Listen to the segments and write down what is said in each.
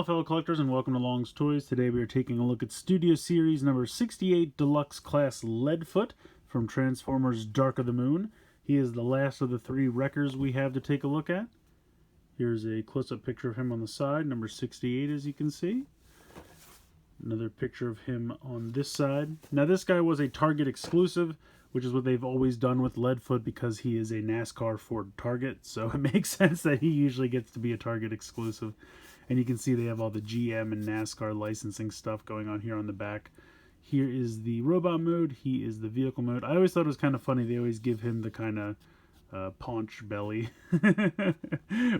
Hello fellow collectors and welcome to Long's Toys. Today we are taking a look at Studio Series number 68 Deluxe Class Leadfoot from Transformers Dark of the Moon. He is the last of the three wreckers we have to take a look at. Here's a close-up picture of him on the side, number 68 as you can see. Another picture of him on this side. Now this guy was a Target exclusive, which is what they've always done with Leadfoot because he is a NASCAR Ford Target, so it makes sense that he usually gets to be a Target exclusive. And you can see they have all the GM and NASCAR licensing stuff going on here on the back. Here is the robot mode. He is the vehicle mode. I always thought it was kind of funny. They always give him the kind of paunch belly,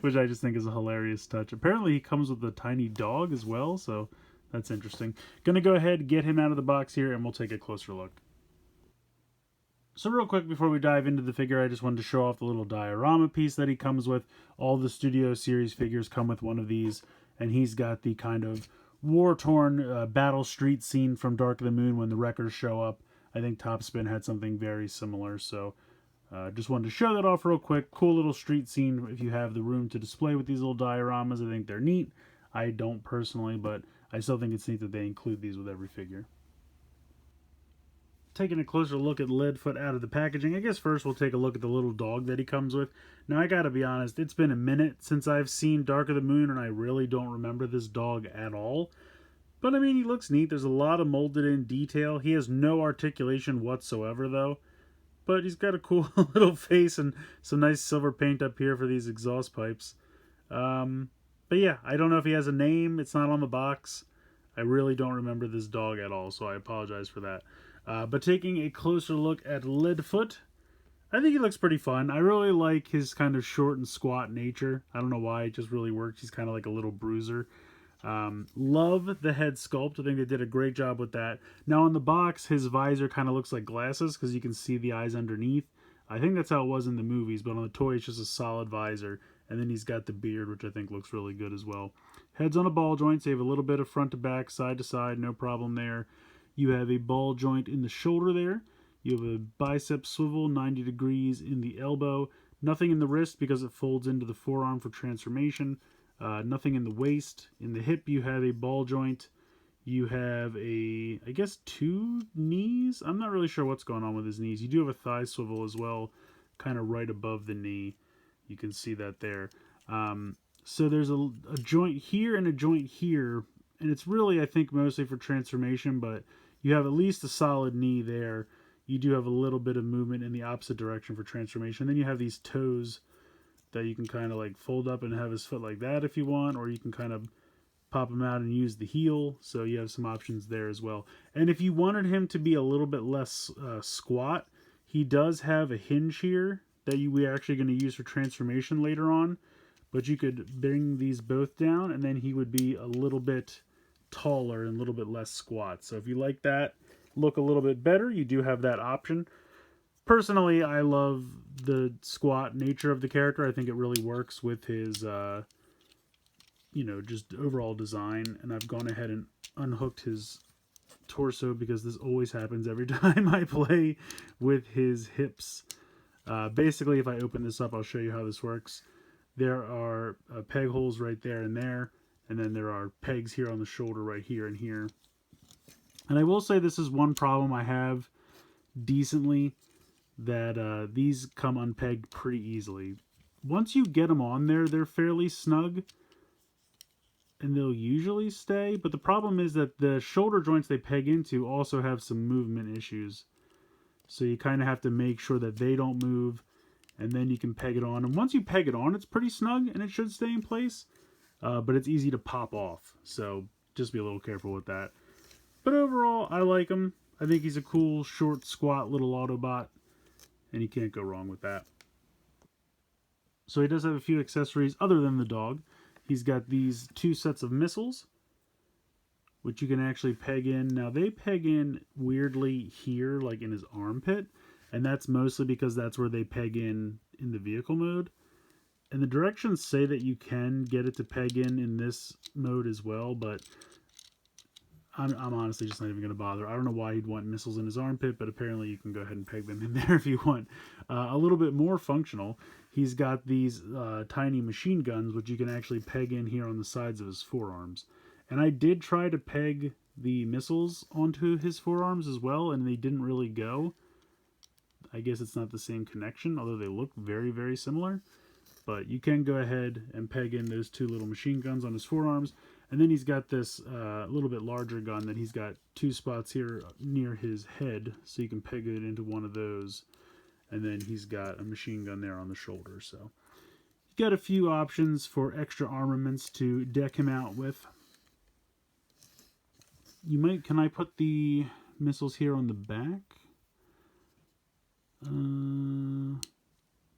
which I just think is a hilarious touch. Apparently he comes with a tiny dog as well, so that's interesting. Gonna go ahead, get him out of the box here, and we'll take a closer look. So real quick before we dive into the figure, I just wanted to show off the little diorama piece that he comes with. All the Studio Series figures come with one of these, and he's got the kind of war-torn battle street scene from Dark of the Moon when the wreckers show up. I think Topspin had something very similar, so just wanted to show that off real quick. Cool little street scene if you have the room to display with these little dioramas. I think they're neat. I don't personally, but I still think it's neat that they include these with every figure. Taking a closer look at Leadfoot out of the packaging, I guess first we'll take a look at the little dog that he comes with. Now I gotta be honest, it's been a minute since I've seen Dark of the Moon and I really don't remember this dog at all. But I mean, he looks neat. There's a lot of molded in detail. He has no articulation whatsoever though. But he's got a cool little face and some nice silver paint up here for these exhaust pipes. But yeah, I don't know if he has a name. It's not on the box. I really don't remember this dog at all, so I apologize for that. But taking a closer look at Leadfoot, I think he looks pretty fun. I really like his kind of short and squat nature. I don't know why, it just really works. He's kind of like a little bruiser. Love the head sculpt. I think they did a great job with that. Now on the box, his visor kind of looks like glasses because you can see the eyes underneath. I think that's how it was in the movies, but on the toy it's just a solid visor. And then he's got the beard, which I think looks really good as well. Head's on a ball joint, so you have a little bit of front to back, side to side, no problem there. You have a ball joint in the shoulder there. You have a bicep swivel, 90 degrees in the elbow. Nothing in the wrist because it folds into the forearm for transformation. Nothing in the waist. In the hip, you have a ball joint. You have I guess, two knees. I'm not really sure what's going on with his knees. You do have a thigh swivel as well, kind of right above the knee. You can see that there. So there's a joint here and a joint here. And it's really, I think, mostly for transformation, but you have at least a solid knee there. You do have a little bit of movement in the opposite direction for transformation. Then you have these toes that you can kind of like fold up and have his foot like that if you want, or you can kind of pop him out and use the heel. So you have some options there as well. And if you wanted him to be a little bit less squat, he does have a hinge here that we're actually going to use for transformation later on. But you could bring these both down and then he would be a little bit taller and a little bit less squat. So if you like that look a little bit better, you do have that option. Personally, I love the squat nature of the character. I think it really works with his just overall design. And I've gone ahead and unhooked his torso because this always happens every time I play with his hips. Basically, if I open this up, I'll show you how this works. There are peg holes right there and there. And then there are pegs here on the shoulder right here and here. And I will say this is one problem I have decently, that these come unpegged pretty easily. Once you get them on there, they're fairly snug. And they'll usually stay. But the problem is that the shoulder joints they peg into also have some movement issues. So you kind of have to make sure that they don't move. And then you can peg it on. And once you peg it on, it's pretty snug and it should stay in place. But it's easy to pop off, so just be a little careful with that. But overall, I like him. I think he's a cool, short, squat little Autobot, and you can't go wrong with that. So he does have a few accessories other than the dog. He's got these two sets of missiles, which you can actually peg in. Now, they peg in weirdly here, like in his armpit, and that's mostly because that's where they peg in the vehicle mode. And the directions say that you can get it to peg in this mode as well, but I'm honestly just not even going to bother. I don't know why he'd want missiles in his armpit, but apparently you can go ahead and peg them in there if you want. A little bit more functional, he's got these tiny machine guns, which you can actually peg in here on the sides of his forearms. And I did try to peg the missiles onto his forearms as well, and they didn't really go. I guess it's not the same connection, although they look very, very similar. But you can go ahead and peg in those two little machine guns on his forearms. And then he's got this little bit larger gun that he's got two spots here near his head, so you can peg it into one of those. And then he's got a machine gun there on the shoulder. So you got a few options for extra armaments to deck him out with. You might, can I put the missiles here on the back?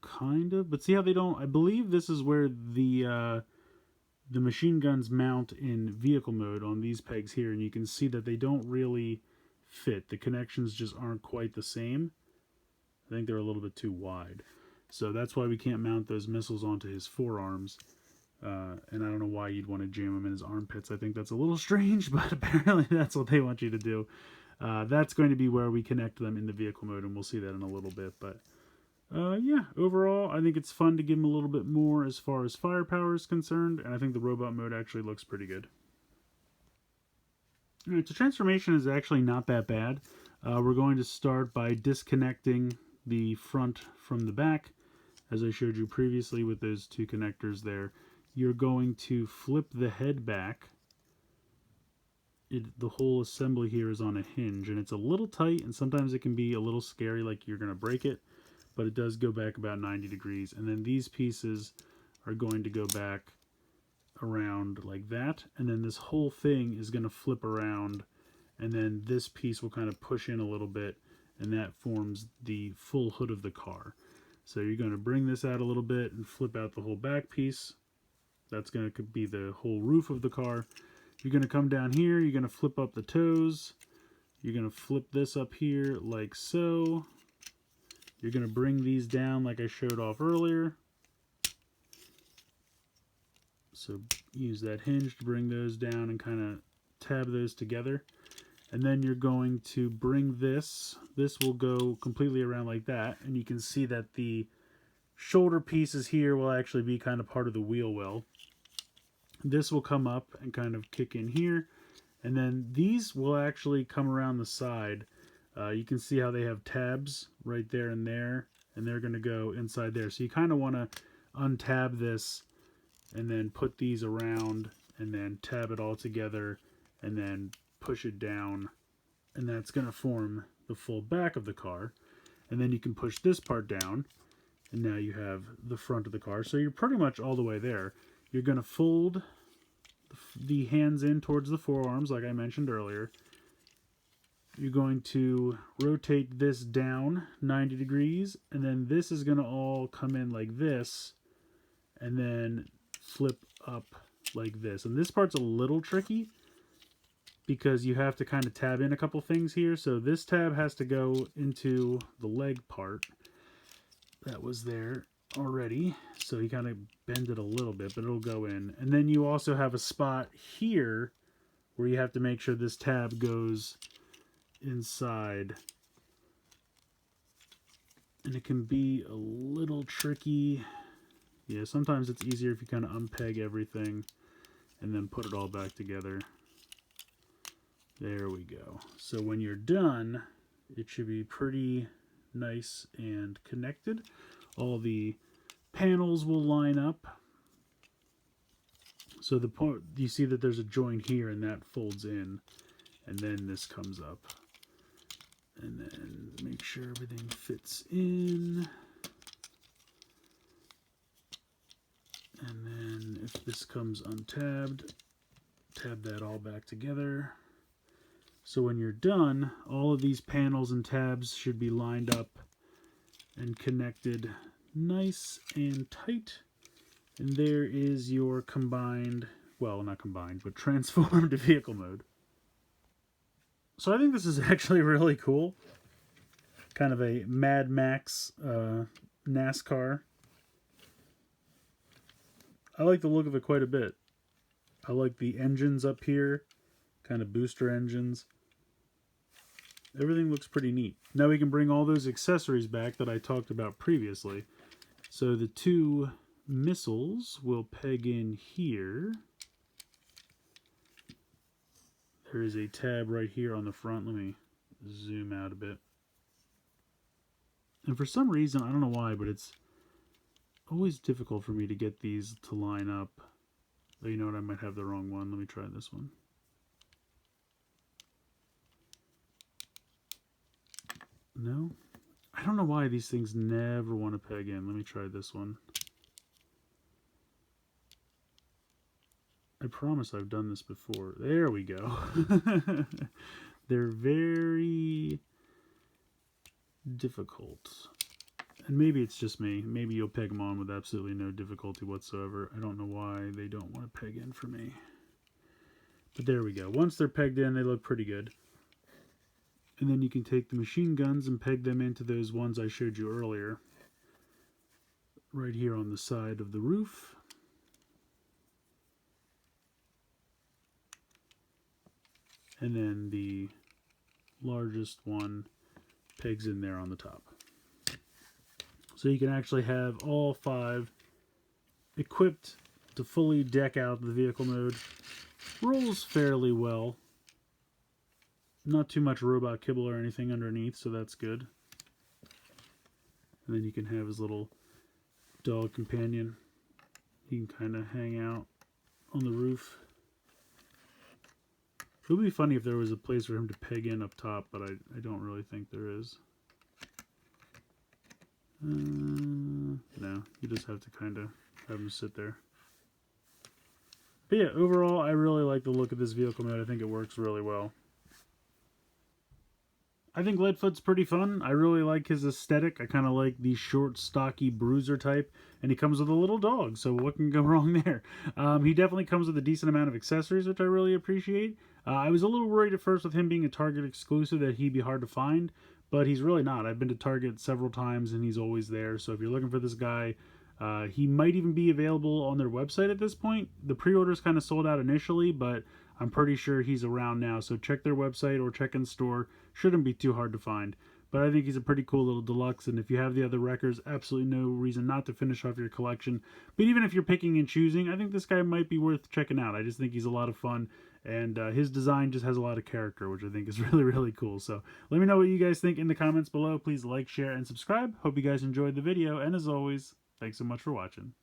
Kind of, but see how they don't. I believe this is where the machine guns mount in vehicle mode on these pegs here, and you can see that they don't really fit. The connections just aren't quite the same. I think they're a little bit too wide, so that's why we can't mount those missiles onto his forearms. And I don't know why you'd want to jam them in his armpits. I think that's a little strange, but apparently that's what they want you to do. That's going to be where we connect them in the vehicle mode, and we'll see that in a little bit. But yeah, overall, I think it's fun to give him a little bit more as far as firepower is concerned, and I think the robot mode actually looks pretty good. Alright, so transformation is actually not that bad. We're going to start by disconnecting the front from the back, as I showed you previously with those two connectors there. You're going to flip the head back. The whole assembly here is on a hinge, and it's a little tight, and sometimes it can be a little scary, like you're going to break it, but it does go back about 90 degrees. And then these pieces are going to go back around like that, and then this whole thing is going to flip around, and then this piece will kind of push in a little bit, and that forms the full hood of the car. So you're going to bring this out a little bit and flip out the whole back piece. That's going to be the whole roof of the car. You're going to come down here, you're going to flip up the toes, you're going to flip this up here like so. You're going to bring these down like I showed off earlier. So use that hinge to bring those down and kind of tab those together. And then you're going to bring this will go completely around like that, and you can see that the shoulder pieces here will actually be kind of part of the wheel well. This will come up and kind of kick in here, and then these will actually come around the side. You can see how they have tabs right there, and they're going to go inside there. So you kind of want to untab this and then put these around and then tab it all together and then push it down, and that's going to form the full back of the car. And then you can push this part down, and now you have the front of the car. So you're pretty much all the way there. You're going to fold the hands in towards the forearms, like I mentioned earlier. You're going to rotate this down 90 degrees, and then this is going to all come in like this, and then flip up like this. And this part's a little tricky because you have to kind of tab in a couple things here. So this tab has to go into the leg part that was there already, so you kind of bend it a little bit, but it'll go in. And then you also have a spot here where you have to make sure this tab goes inside, and it can be a little tricky. Yeah, sometimes it's easier if you kind of unpeg everything and then put it all back together. There we go. So when you're done, it should be pretty nice and connected. All the panels will line up. So the point, you see that there's a joint here, and that folds in, and then this comes up. And then make sure everything fits in. And then if this comes untabbed, tab that all back together. So when you're done, all of these panels and tabs should be lined up and connected nice and tight. And there is your combined, well, not combined, but transformed vehicle mode. So I think this is actually really cool. Kind of a Mad Max NASCAR. I like the look of it quite a bit. I like the engines up here kind of booster engines. Everything looks pretty neat. Now we can bring all those accessories back that I talked about previously. So the two missiles will peg in here. There is a tab right here on the front. Let me zoom out a bit. And for some reason, I don't know why, but it's always difficult for me to get these to line up. Oh, you know what? I might have the wrong one. Let me try this one. No? I don't know why these things never want to peg in. Let me try this one. I promise I've done this before. There we go. They're very difficult. And maybe it's just me. Maybe you'll peg them on with absolutely no difficulty whatsoever. I don't know why they don't want to peg in for me. But there we go. Once they're pegged in, they look pretty good. And then you can take the machine guns and peg them into those ones I showed you earlier. Right here on the side of the roof. And then the largest one pegs in there on the top. So you can actually have all 5 equipped to fully deck out the vehicle mode. Rolls fairly well. Not too much robot kibble or anything underneath, so that's good. And then you can have his little dog companion. He can kind of hang out on the roof. It would be funny if there was a place for him to peg in up top, but I don't really think there is. No, you just have to kind of have him sit there. But yeah, overall, I really like the look of this vehicle mode. I think it works really well. I think Leadfoot's pretty fun. I really like his aesthetic. I kind of like the short, stocky bruiser type. And he comes with a little dog, so what can go wrong there? He definitely comes with a decent amount of accessories, which I really appreciate. I was a little worried at first with him being a Target exclusive that he'd be hard to find, but he's really not. I've been to Target several times, and he's always there. So if you're looking for this guy, he might even be available on their website at this point. The pre-orders kind of sold out initially, but I'm pretty sure he's around now. So check their website or check in store. Shouldn't be too hard to find. But I think he's a pretty cool little deluxe, and if you have the other wreckers, absolutely no reason not to finish off your collection. But even if you're picking and choosing, I think this guy might be worth checking out. I just think he's a lot of fun, and his design just has a lot of character, which I think is really, really cool. So let me know what you guys think in the comments below. Please like, share, and subscribe. Hope you guys enjoyed the video, and as always, thanks so much for watching.